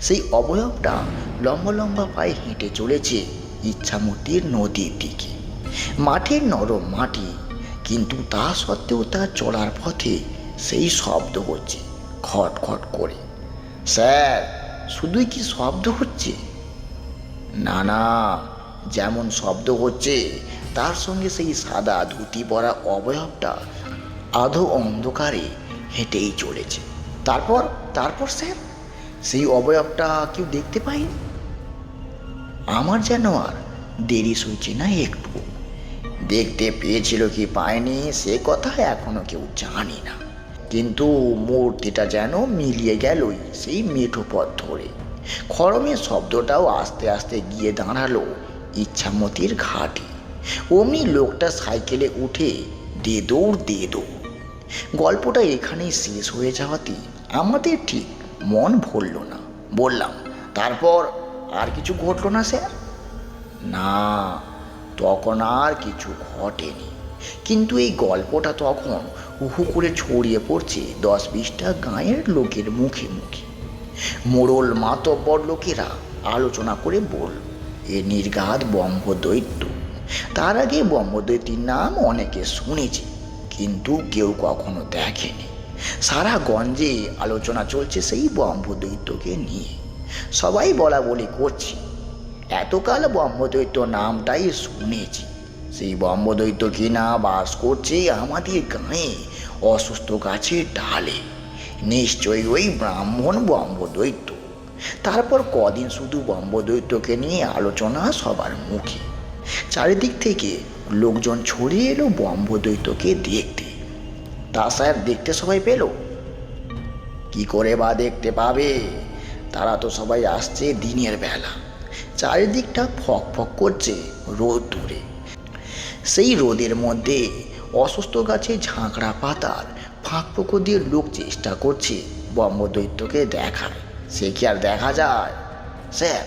সেই অবয়বটা লম্বা লম্বা পায়ে হেঁটে চলেছে ইচ্ছামতির নদীর দিকে। মাঠের নরম মাটি, কিন্তু তা সত্ত্বেও তার চলার পথে সেই শব্দ হচ্ছে খট খট করে। স্যার, শুধুই কি শব্দ হচ্ছে? না না, যেমন শব্দ হচ্ছে তার সঙ্গে সেই সাদা ধুতি পরা অবয়বটা আধো অন্ধকারে হেঁটেই চলেছে। তারপর তারপর স্যার, সেই অবয়বটা কেউ দেখতে পায়নি? আমার যেন আর দেরি সইছে না একটু। দেখতে পেয়েছিল কি পায়নি সে কথা এখনো কেউ জানি না, কিন্তু মূর্তিটা যেন মিলিয়ে গেলই সেই মেঠো পথ ধরে। খড়মের শব্দটাও আস্তে আস্তে গিয়ে দাঁড়ালো ইচ্ছামতির ঘাটে। অমনি লোকটা সাইকেলে উঠে দে দৌড় দে দৌড়। গল্পটা এখানেই শেষ হয়ে যাওয়াতে আমাদের ঠিক মন ভরল না। বললাম, তারপর আর কিছু ঘটল না স্যার? না, তখন আর কিছু ঘটেনি, কিন্তু এই গল্পটা তখন হুহু করে ছড়িয়ে পড়ছে 10-20টা গাঁয়ের লোকের মুখে মুখে। মোড়ল মাতব্বর লোকেরা আলোচনা করে বলল, এ নির্ঘাত ব্রহ্মদৈত্য। তার আগে ব্রহ্মদৈত্যের নাম অনেকে শুনেছে, কিন্তু কেউ কখনো দেখেনি। সারা গঞ্জে আলোচনা চলছে সেই ব্রহ্মদৈত্যকে নিয়ে। সবাই বলা বলি করছে, এতকাল ব্রহ্মদৈত্য নামটাই শুনেছি, সেই ব্রহ্মদৈত্য কিনা বাস করছে আমাদের গাঁয়ে অসুস্থ গাছের ডালে। নিশ্চয়ই ওই ব্রাহ্মণ ব্রহ্মদৈত্য। তারপর কদিন শুধু ব্রহ্মদৈত্যকে নিয়ে আলোচনা সবার মুখে। চারিদিক থেকে লোকজন ছড়িয়ে এলো ব্রহ্মদৈত্যকে দেখতে। তা স্যার, দেখতে সবাই পেল? কি করে বা দেখতে পাবে? তারা তো সবাই আসছে দিনের বেলা। চারিদিকটা ফক ফক করছে রোদ দূরে। সেই রোদের মধ্যে অসুস্থ গাছে ঝাঁকড়া পাতার ফাঁক ফোঁকো দিয়ে লোক চেষ্টা করছে ব্রহ্মদৈত্যকে দেখার। সে কি আর দেখা যায়? স্যার,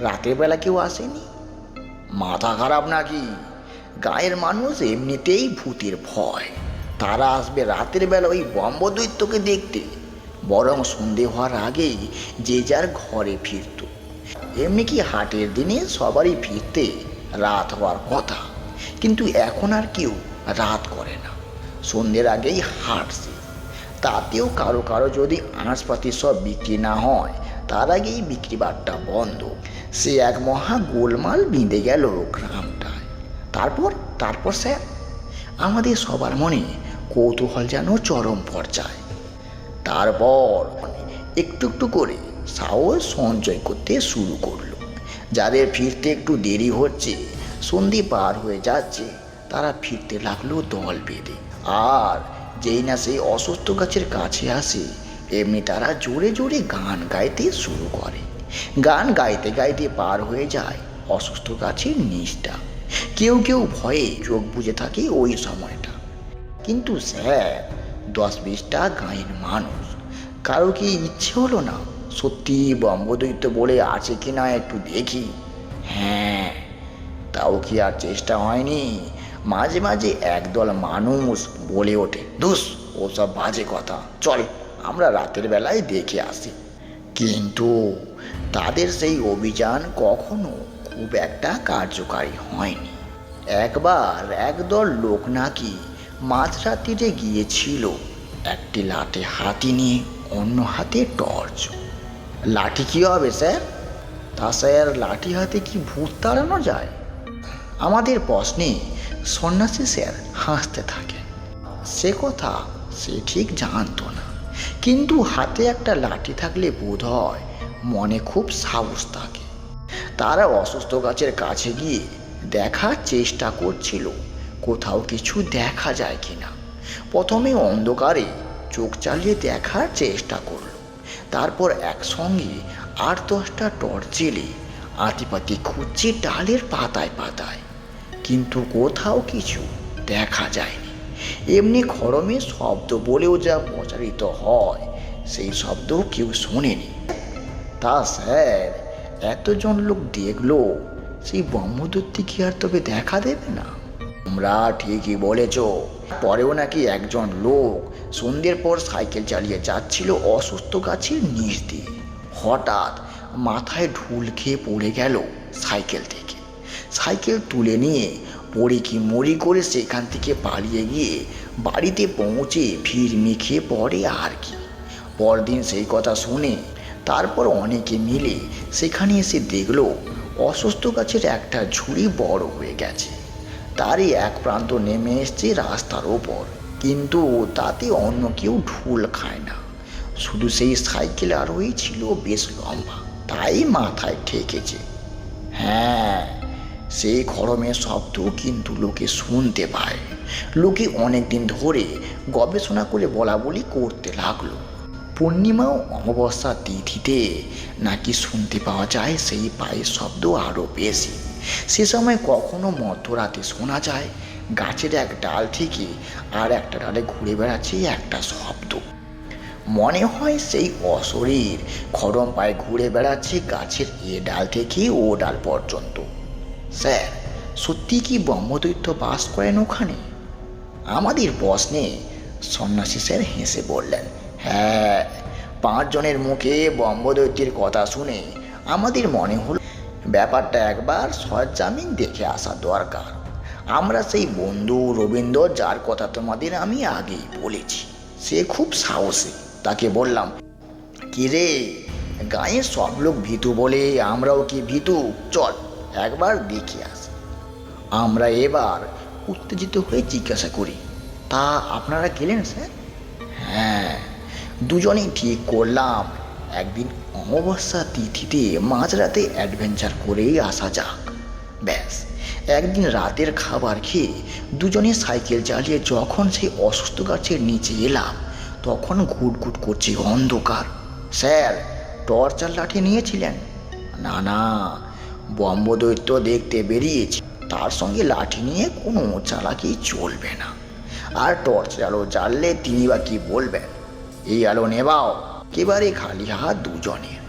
রাতের বেলা কেউ আসেনি? মাথা খারাপ নাকি? গায়ের মানুষ এমনিতেই ভূতের ভয়, তারা আসবে রাতের বেলা ওই ব্রহ্মদৈত্যকে দেখতে? বরং সন্ধে হওয়ার আগেই যে যার ঘরে ফিরত। এমনি কি হাটের দিনে সবারই ফিরতে রাত হওয়ার কথা, কিন্তু এখন আর কেউ রাত করে না, সন্ধ্যের আগেই হাঁটছে। তাতেও কারো কারো যদি আনাজপাতি সব বিক্রি না হয় তার আগেই বিক্রি বাট্টা বন্ধ। সে এক মহা গোলমাল বিঁধে গেল গ্রামটায়। তারপর তারপর স্যার, আমাদের সবার মনে কৌতূহল যেন চরম পর্যায়ে। তারপর একটু একটু করে সাহস সঞ্চয় করতে শুরু করলো। যাদের ফিরতে একটু দেরি হচ্ছে, সন্ধে পার হয়ে যাচ্ছে, তারা ফিরতে লাগলো দল বেঁধে। আর যেই না সেই অসুস্থ গাছের কাছে আসে, এমনি তারা জোরে জোরে গান গাইতে শুরু করে। গান গাইতে গাইতে পার হয়ে যায় অসুস্থ গাছের নিচটা। কেউ কেউ ভয়ে চোখ বুজে থাকে ওই সময়টা। কিন্তু স্যার, 10-20টা গাঁয়ের মানুষ, কারো কি ইচ্ছে হলো না সত্যি ব্রহ্মদৈত্য বলে আছে কিনা একটু দেখি? হ্যাঁ, তাও কি আর চেষ্টা হয়নি? মাঝে মাঝে একদল মানুষ বলে ওঠে, ধুস, ওসব বাজে কথা, চল আমরা রাতের বেলায় দেখে আসি। কিন্তু তাদের সেই অভিযান কখনো খুব একটা কার্যকারী হয়নি। একবার একদল লোক নাকি মাঝরাত্রিরে গিয়েছিল একটি লাঠি হাতি নিয়ে, অন্য হাতে টর্চ। লাঠি কী হবে স্যার? তা স্যার, লাঠি হাতে কি ভূত তাড়ানো যায়? আমাদের প্রশ্নে সন্ন্যাসী স্যার হাসতে থাকেন। সে কথা সে ঠিক জানতো না, কিন্তু হাতে একটা লাঠি থাকলে বোধ হয় মনে খুব সাহস থাকে। তারা অসুস্থ গাছের কাছে গিয়ে দেখার চেষ্টা করছিল কোথাও কিছু দেখা যায় কিনা। প্রথমে অন্ধকারে চোখ চালিয়ে দেখার চেষ্টা করল, তারপর একসঙ্গে 8-10টা টর্চ জেলে আতিপাতি খুঁজছে ডালের পাতায় পাতায়, কিন্তু কোথাও কিছু দেখা যায়নি। এমনি খড়মে শব্দ বলেও যা প্রচারিত হয়, সেই শব্দ কেউ শোনেনি। তা স্যার, এতজন লোক দেখলো, সেই ব্রহ্মদৈত্য কি আর তবে দেখা দেবে না? তোমরা ঠিকই বলেছ। পরেও নাকি একজন লোক সন্ধ্যের পর সাইকেল চালিয়ে যাচ্ছিল অসুস্থ গাছের নিচ দিয়ে। হঠাৎ মাথায় ঢুল খেয়ে পড়ে গেল সাইকেল থেকে। সাইকেল তুলে নিয়ে পড়ে কি মরি করে সেখান থেকে পালিয়ে গিয়ে বাড়িতে পৌঁছে ভিড় মিখিয়ে পড়ে আর কি। পরদিন সেই কথা শুনে তারপর অনেকে মিলে সেখানে এসে দেখলো অসুস্থ গাছের একটা ঝুড়ি বড় হয়ে গেছে, তারই এক প্রান্ত নেমে এসছে রাস্তার ওপর। কিন্তু তাতে অন্য কেউ ঢুল খায় না, শুধু সেই সাইকেল আরোহী ছিল বেশ লম্বা, তাই মাথায় ঠেকেছে। হ্যাঁ, সেই খড়মের শব্দ কিন্তু লোকে শুনতে পায়। লোকে অনেকদিন ধরে গবেষণা করে বলা বলি করতে লাগলো, পূর্ণিমা ও অমাবস্যা তিথিতে নাকি শুনতে পাওয়া যায় সেই পায়ের শব্দ আরও বেশি। সে সময় কখনো মধ্যরাতে শোনা যায় গাছের এক ডাল থেকে আর একটা ডালে ঘুরে বেড়াচ্ছে একটা শব্দ। মনে হয় সেই অশরীর খড়ম পায়ে ঘুরে বেড়াচ্ছে গাছের এ ডাল থেকে ও ডাল পর্যন্ত। স্যার, সত্যি কি ব্রহ্মদৈত্য বাস করেন ওখানে? আমাদের প্রশ্নে সন্ন্যাসী স্যার হেসে বললেন, হ্যাঁ, 5 জনের মুখে ব্রহ্মদৈত্যের কথা শুনে আমাদের মনে হলো ব্যাপারটা একবার সরজমিন দেখে আসা দরকার। আমরা সেই বন্ধু রবীন্দ্র, যার কথা তোমাদের আমি আগেই বলেছি, সে খুব সাহসী। তাকে বললাম, কি রে, গাঁয়ের সব লোক ভীতু বলে আমরাও কি ভীতু? চল একবার দেখে আসি। আমরা এবার উত্তেজিত হয়ে জিজ্ঞাসা করি, তা আপনারা গেলেন স্যার? হ্যাঁ, দুজনেই ঠিক করলাম একদিন অমাবস্যা তিথিতে মাঝরাতে অ্যাডভেঞ্চার করেই আসা যাক। ব্যাস, একদিন রাতের খাবার খেয়ে দুজনে সাইকেল চালিয়ে যখন সেই অসুস্থ গাছের নিচে এলাম, তখন ঘুটঘুট করছে অন্ধকার। স্যার, টর্চ আর লাঠি নিয়েছিলেন? না না, ব্রহ্মদৈত্য দেখতে বেরিয়েছি, তার সঙ্গে লাঠি নিয়ে কোনো চালাকি চলবে না। আর টর্চ আলো জ্বাললে তিনি বা কি বলবেন? এই আলো নেবাও। একেবারে খালি হাত দুজনের।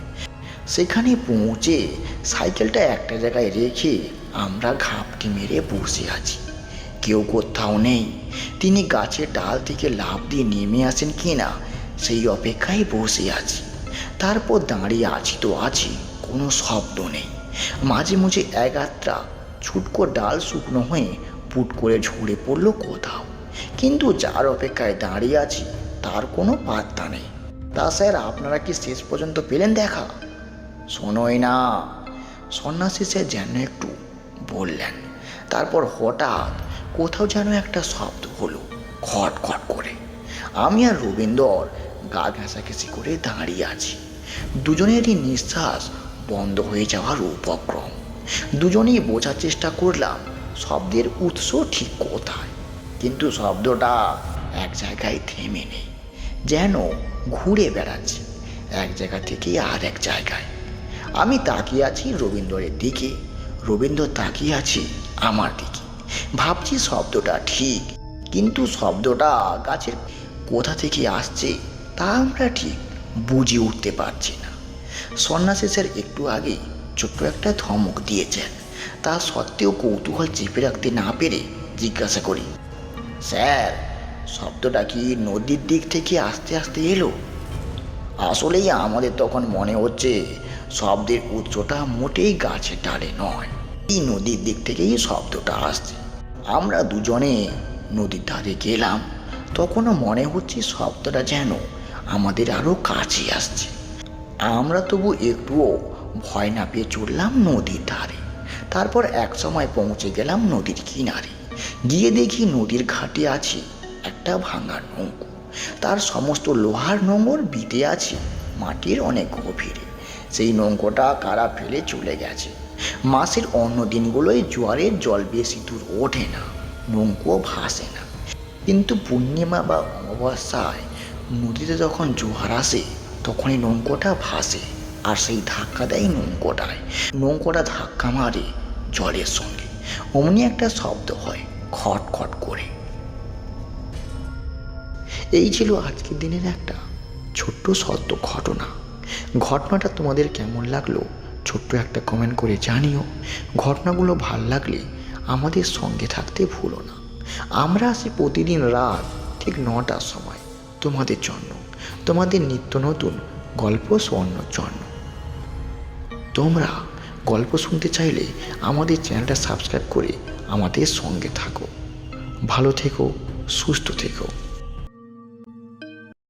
সেখানে পৌঁছে সাইকেলটা একটা জায়গায় রেখে আমরা ঘাপটি মেরে বসে আছি, কেউ কোথাও নেই। তিনি গাছের ডাল থেকে লাফ দিয়ে নেমে আসেন কিনা সেই অপেক্ষায় বসে আছি। তারপর দাঁড়িয়ে আছি তো আছি, কোনো শব্দ নেই। মাঝে মাঝে এক আত্রা ছুটকো ডাল শুকনো হয়ে পুট করে ঝরে পড়লো কোথাও, কিন্তু যার অপেক্ষায় দাঁড়িয়ে আছি তার কোনো পাত্তা নেই। তা স্যার, আপনারা কি শেষ পর্যন্ত পেলেন দেখা? শোনোই না, সন্ন্যাসী স্যার যেন একটু বললেন। তারপর হঠাৎ কোথাও যেন একটা শব্দ হলো, খট খট করে। আমি আর রবীন্দ্র গা ঘেঁষাঘেঁষি করে দাঁড়িয়ে আছি, দুজনেরই নিঃশ্বাস বন্ধ হয়ে যাওয়ার উপক্রম। দুজনেই বোঝার চেষ্টা করলাম শব্দের উৎস ঠিক কোথায়, কিন্তু শব্দটা এক জায়গায় থেমে নেই, যেন ঘুরে বেড়াচ্ছে এক জায়গা থেকে আর এক জায়গায়। আমি তাকিয়ে আছি রবীন্দ্রের দিকে, রবীন্দ্র তাকিয়ে আছে আমার দিকে। ভাবছি শব্দটা ঠিক, কিন্তু শব্দটা গাছের কোথা থেকে আসছে তা আমরা ঠিক বুঝে উঠতে পারছি না। সন্ন্যাসী স্যার একটু আগে ছোট্ট একটা ধমক দিয়েছেন, তা সত্ত্বেও কৌতূহল চেপে রাখতে না পেরে জিজ্ঞাসা করি, স্যার, শব্দটা কি নদীর দিক থেকে আস্তে আস্তে এলো? আসলেই আমাদের তখন মনে হচ্ছে শব্দের উৎসটা মোটেই গাছের ডালে নয়, এই নদীর দিক থেকেই শব্দটা আসছে। আমরা দুজনে নদীর ধারে গেলাম, তখনও মনে হচ্ছে শব্দটা যেন আমাদের আরও কাছে আসছে। আমরা তবু একটুও ভয় না পেয়ে চললাম নদীর ধারে। তারপর এক সময় পৌঁছে গেলাম নদীর কিনারে। গিয়ে দেখি নদীর ঘাটে আছে একটা ভাঙা নৌকো, তার সমস্ত লোহার নোঙর বিঁধে আছে মাটির অনেক গভীরে। সেই নৌকোটা কারা ফেলে চলে গেছে। মাসের অন্য দিনগুলোয় জোয়ারের জল বেশি দূর ওঠে না, নৌকো ভাসে না, কিন্তু পূর্ণিমা বা অমাবস্যায় নদীতে যখন জোয়ার আসে তখনই নৌকোটা ভাসে, আর সেই ধাক্কা দেয় নৌকোটায়। নৌকোটা ধাক্কা মারে জলের সঙ্গে, অমনি একটা শব্দ হয় খট খট করে। এই ছিল আজকের দিনের একটা ছোট্ট সত্য ঘটনা। ঘটনাটা তোমাদের কেমন লাগলো ছোট্ট একটা কমেন্ট করে জানিও। ঘটনাগুলো ভাল লাগলে আমাদের সঙ্গে থাকতে ভুলো না। আমরা আসি প্রতিদিন রাত ঠিক 9টার সময় তোমাদের জন্য, তোমাদের নিত্য নতুন গল্প শোনানোর জন্য। তোমরা গল্প শুনতে চাইলে আমাদের চ্যানেলটা সাবস্ক্রাইব করে আমাদের সঙ্গে থাকো। ভালো থেকো, সুস্থ থেকো।